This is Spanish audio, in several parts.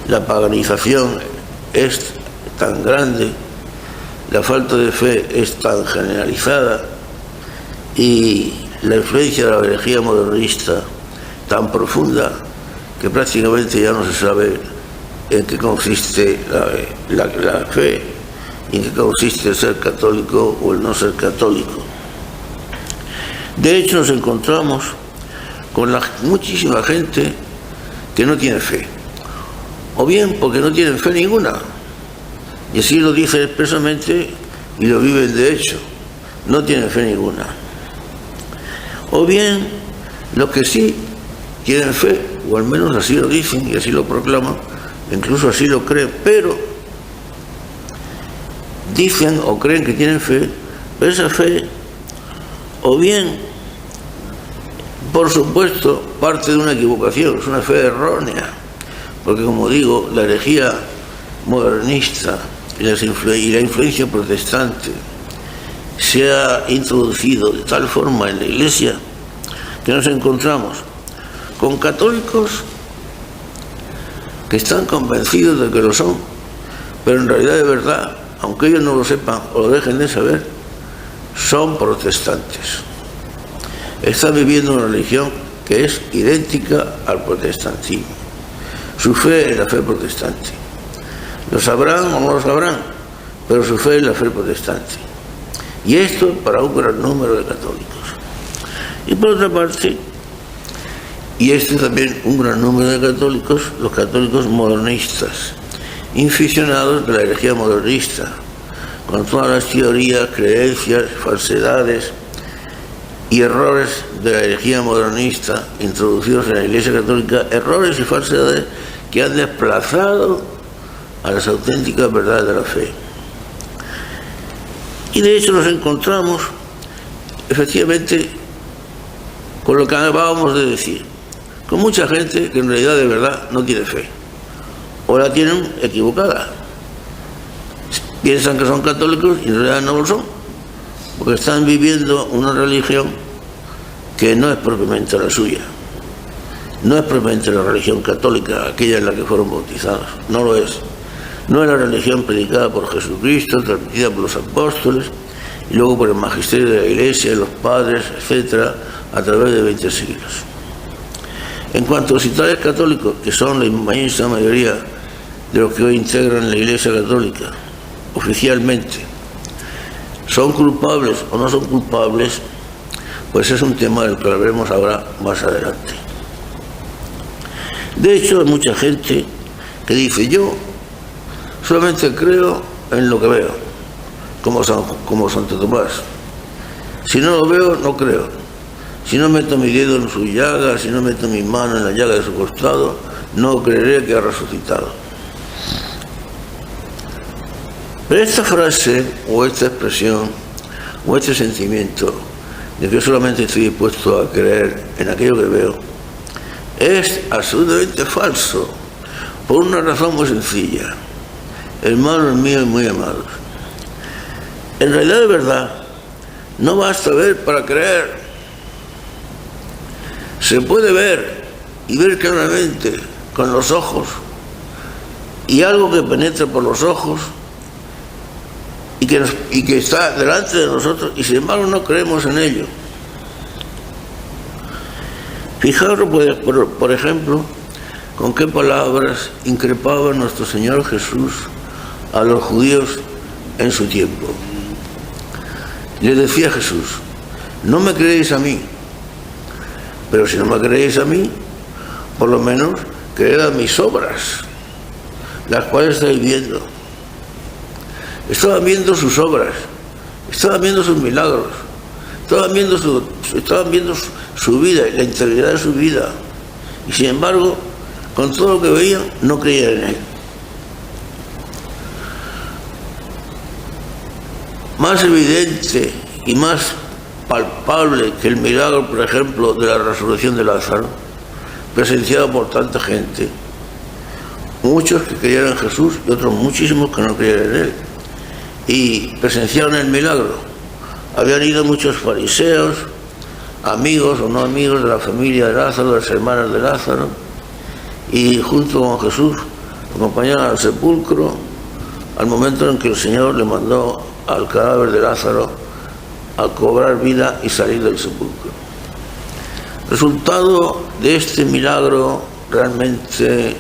la paganización es tan grande, la falta de fe es tan generalizada y la influencia de la herejía modernista tan profunda que prácticamente ya no se sabe en qué consiste la fe y en qué consiste el ser católico o el no ser católico. De hecho, nos encontramos con muchísima gente que no tiene fe, o bien porque no tienen fe ninguna, y así lo dicen expresamente y lo viven de hecho, no tienen fe ninguna. O bien los que sí tienen fe, o al menos así lo dicen y así lo proclaman, incluso así lo creen, pero dicen o creen que tienen fe, pero esa fe, o bien, por supuesto, parte de una equivocación, es una fe errónea, porque como digo, la herejía modernista y la influencia protestante se ha introducido de tal forma en la Iglesia que nos encontramos con católicos que están convencidos de que lo son, pero en realidad de verdad, aunque ellos no lo sepan o lo dejen de saber, son protestantes. Están viviendo una religión que es idéntica al protestantismo. Su fe es la fe protestante. Lo sabrán o no lo sabrán, pero su fe es la fe protestante. Y esto para un gran número de católicos. Y por otra parte, y este también un gran número de católicos, los católicos modernistas, inficionados de la herejía modernista, con todas las teorías, creencias, falsedades y errores de la herejía modernista introducidos en la Iglesia Católica, errores y falsedades que han desplazado a las auténticas verdades de la fe. Y de hecho nos encontramos efectivamente con lo que acabábamos de decir, con mucha gente que en realidad de verdad no tiene fe, o la tienen equivocada. Piensan que son católicos y en realidad no lo son, porque están viviendo una religión que no es propiamente la suya, no es propiamente la religión católica, aquella en la que fueron bautizados, no lo es. No es la religión predicada por Jesucristo, transmitida por los apóstoles y luego por el magisterio de la Iglesia, los padres, etcétera, a través de 20 siglos. En cuanto a los titulares católicos, que son la inmensa mayoría de los que hoy integran la Iglesia Católica, oficialmente, ¿son culpables o no son culpables? Pues es un tema del que hablaremos ahora más adelante. De hecho, hay mucha gente que dice: yo solamente creo en lo que veo, como Santo Tomás. Si no lo veo, no creo. Si no meto mi dedo en su llaga, si no meto mi mano en la llaga de su costado, no creeré que ha resucitado. Pero esta frase, o esta expresión, o este sentimiento de que yo solamente estoy dispuesto a creer en aquello que veo, es absolutamente falso, por una razón muy sencilla. Hermanos míos y muy amados, en realidad de verdad no basta ver para creer. Se puede ver y ver claramente con los ojos, y algo que penetra por los ojos y que está delante de nosotros, y sin embargo no creemos en ello. Fijaros, por ejemplo, con qué palabras increpaba nuestro Señor Jesús a los judíos en su tiempo. Les decía Jesús: no me creéis a mí, pero si no me creéis a mí, por lo menos creed a mis obras, las cuales estáis viendo. Estaban viendo sus obras, estaban viendo sus milagros, estaban viendo su vida, la integridad de su vida, y sin embargo, con todo lo que veían, no creían en él. Más evidente y más palpable que el milagro, por ejemplo, de la resurrección de Lázaro, presenciado por tanta gente, muchos que creían en Jesús y otros muchísimos que no creían en él, y presenciaron el milagro. Habían ido muchos fariseos, amigos o no amigos de la familia de Lázaro, de las hermanas de Lázaro, y junto con Jesús lo acompañaron al sepulcro al momento en que el Señor le mandó al cadáver de Lázaro a cobrar vida y salir del sepulcro. Resultado de este milagro realmente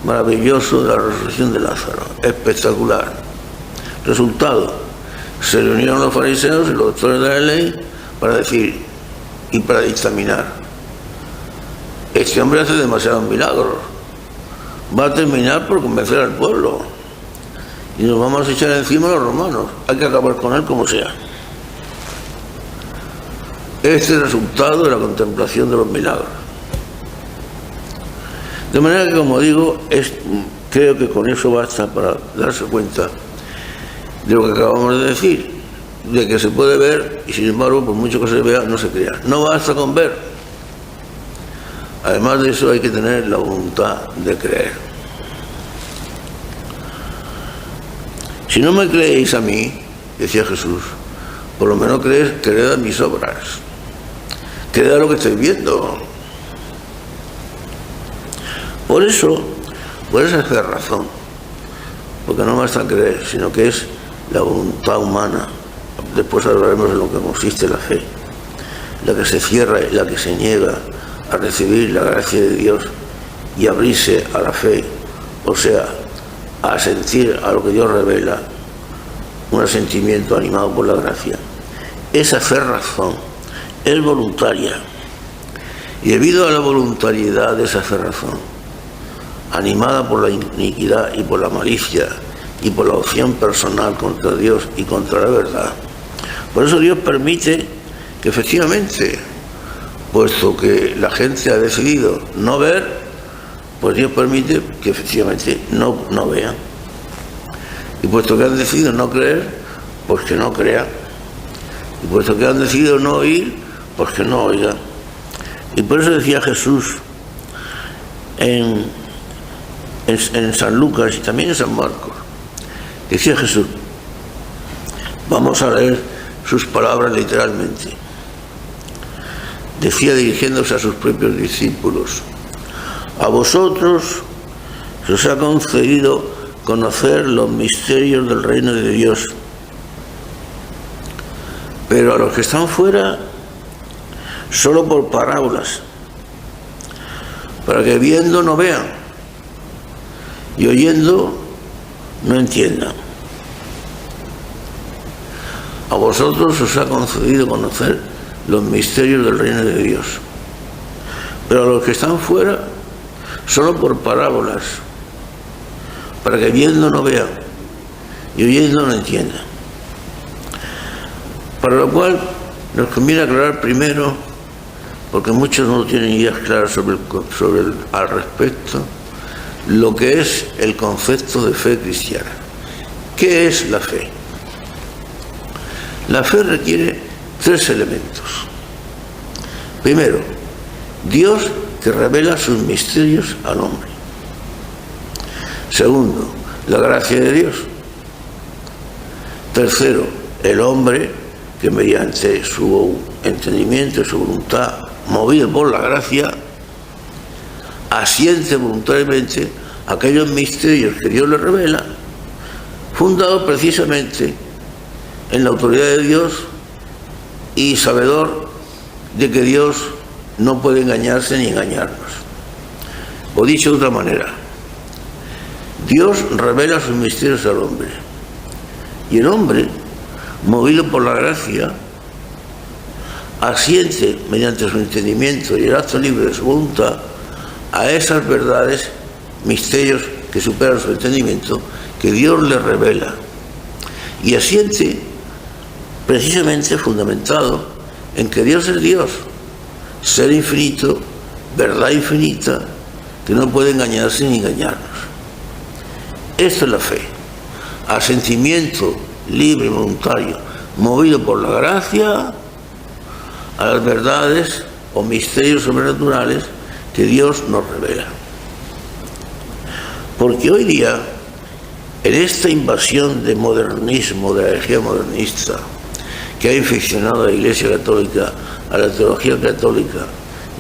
maravilloso de la resurrección de Lázaro, espectacular. Resultado, se reunieron los fariseos y los doctores de la ley para decir y para dictaminar: este hombre hace demasiados milagros, va a terminar por convencer al pueblo y nos vamos a echar encima a los romanos, hay que acabar con él como sea. Este es el resultado de la contemplación de los milagros. De manera que, como digo, creo que con eso basta para darse cuenta de lo que acabamos de decir, de que se puede ver y sin embargo, por mucho que se vea, no se crea. No basta con ver. Además de eso hay que tener la voluntad de creer. Si no me creéis a mí, decía Jesús, por lo menos creed a mis obras. Creed a lo que estáis viendo. Por esa es la razón, porque no basta creer, sino que es la voluntad humana. Después hablaremos de lo que consiste la fe, la que se cierra y la que se niega a recibir la gracia de Dios y abrirse a la fe, o sea, a sentir a lo que Dios revela, un asentimiento animado por la gracia. Esa fe razón es voluntaria, y debido a la voluntariedad de esa fe razón, animada por la iniquidad y por la malicia y por la opción personal contra Dios y contra la verdad, por eso Dios permite que efectivamente, puesto que la gente ha decidido no ver, pues Dios permite que efectivamente no vean. Y puesto que han decidido no creer, pues que no crean. Y puesto que han decidido no oír, pues que no oigan. Y por eso decía Jesús en San Lucas y también en San Marcos, decía Jesús, vamos a leer sus palabras literalmente. Decía dirigiéndose a sus propios discípulos: a vosotros se os ha concedido conocer los misterios del reino de Dios, pero a los que están fuera, solo por parábolas, para que viendo no vean y oyendo no entiendan. A vosotros os ha concedido conocer los misterios del reino de Dios, pero a los que están fuera, solo por parábolas, para que viendo no vean y oyendo no entiendan. Para lo cual nos conviene aclarar primero, porque muchos no tienen ideas claras al respecto, lo que es el concepto de fe cristiana. ¿Qué es la fe? La fe requiere 3 elementos. Primero, Dios que revela sus misterios al hombre. Segundo, la gracia de Dios. Tercero, el hombre que mediante su entendimiento y su voluntad, movido por la gracia, asiente voluntariamente a aquellos misterios que Dios le revela, fundados precisamente en la autoridad de Dios y sabedor de que Dios no puede engañarse ni engañarnos. O dicho de otra manera, Dios revela sus misterios al hombre, y el hombre, movido por la gracia, asiente mediante su entendimiento y el acto libre de su voluntad a esas verdades, misterios que superan su entendimiento, que Dios le revela, y asiente precisamente fundamentado en que Dios es Dios, ser infinito, verdad infinita, que no puede engañarse ni engañarnos. Esto es la fe, asentimiento libre y voluntario, movido por la gracia a las verdades o misterios sobrenaturales que Dios nos revela. Porque hoy día, en esta invasión de modernismo, de la herejía modernista, que ha infeccionado a la Iglesia Católica, a la teología católica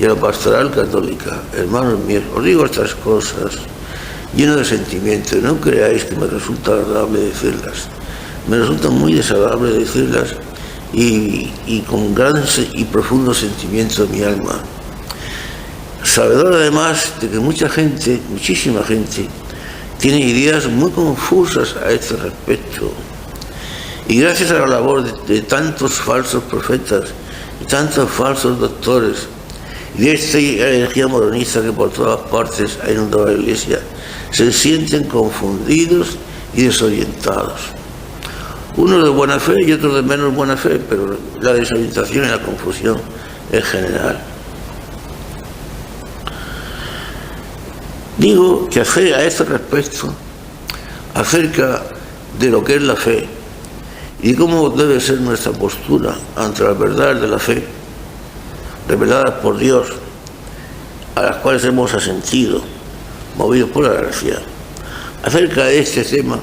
y a la pastoral católica, hermanos míos, os digo estas cosas lleno de sentimientos. No creáis que me resulta agradable decirlas. Me resulta muy desagradable decirlas y con gran y profundo sentimiento en mi alma. Sabedor además de que mucha gente, muchísima gente, tiene ideas muy confusas a este respecto. Y gracias a la labor de tantos falsos profetas y tantos falsos doctores, y de esta energía modernista que por todas partes ha inundado la Iglesia, se sienten confundidos y desorientados. Unos de buena fe y otros de menos buena fe, pero la desorientación y la confusión es general. Digo que a este respecto, acerca de lo que es la fe y cómo debe ser nuestra postura ante las verdades de la fe, reveladas por Dios, a las cuales hemos asentido, movidos por la gracia. Acerca de este tema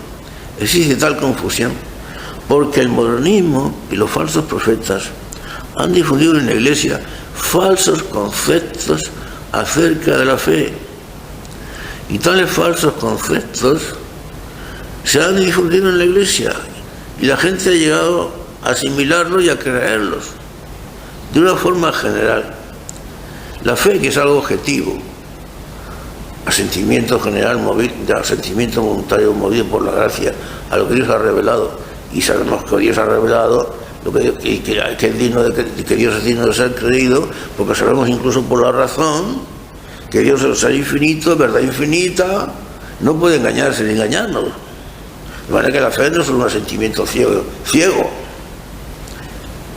existe tal confusión porque el modernismo y los falsos profetas han difundido en la Iglesia falsos conceptos acerca de la fe. Y tales falsos conceptos se han difundido en la Iglesia y la gente ha llegado a asimilarlos y a creerlos de una forma general. La fe, que es algo objetivo, asentimiento general, asentimiento voluntario movido por la gracia a lo que Dios ha revelado, y sabemos que Dios ha revelado que Dios es digno de ser creído, porque sabemos incluso por la razón que Dios es ser infinito, verdad infinita, no puede engañarse ni engañarnos. De manera que la fe no es un asentimiento ciego.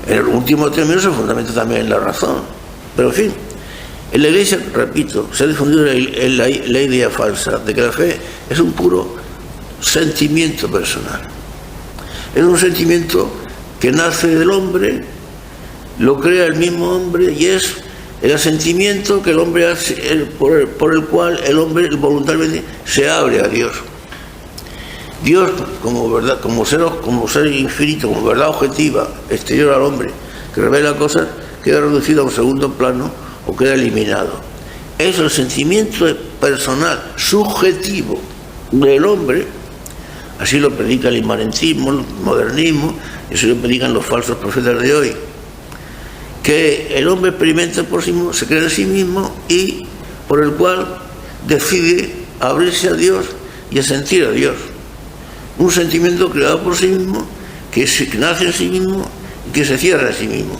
En el último término se fundamenta también en la razón. Pero en fin, en la Iglesia, repito, se ha difundido la idea falsa de que la fe es un puro sentimiento personal. Es un sentimiento que nace del hombre, lo crea el mismo hombre y es el asentimiento que el hombre hace, por el cual el hombre voluntariamente se abre a Dios. Dios, como verdad, como ser infinito, como verdad objetiva, exterior al hombre, que revela cosas, queda reducido a un segundo plano o queda eliminado. Es el sentimiento personal, subjetivo del hombre. Así lo predica el inmanentismo, el modernismo, y así lo predican los falsos profetas de hoy. Que el hombre experimenta por sí mismo, se cree en sí mismo y por el cual decide abrirse a Dios y a sentir a Dios. Un sentimiento creado por sí mismo, que nace en sí mismo y que se cierra en sí mismo.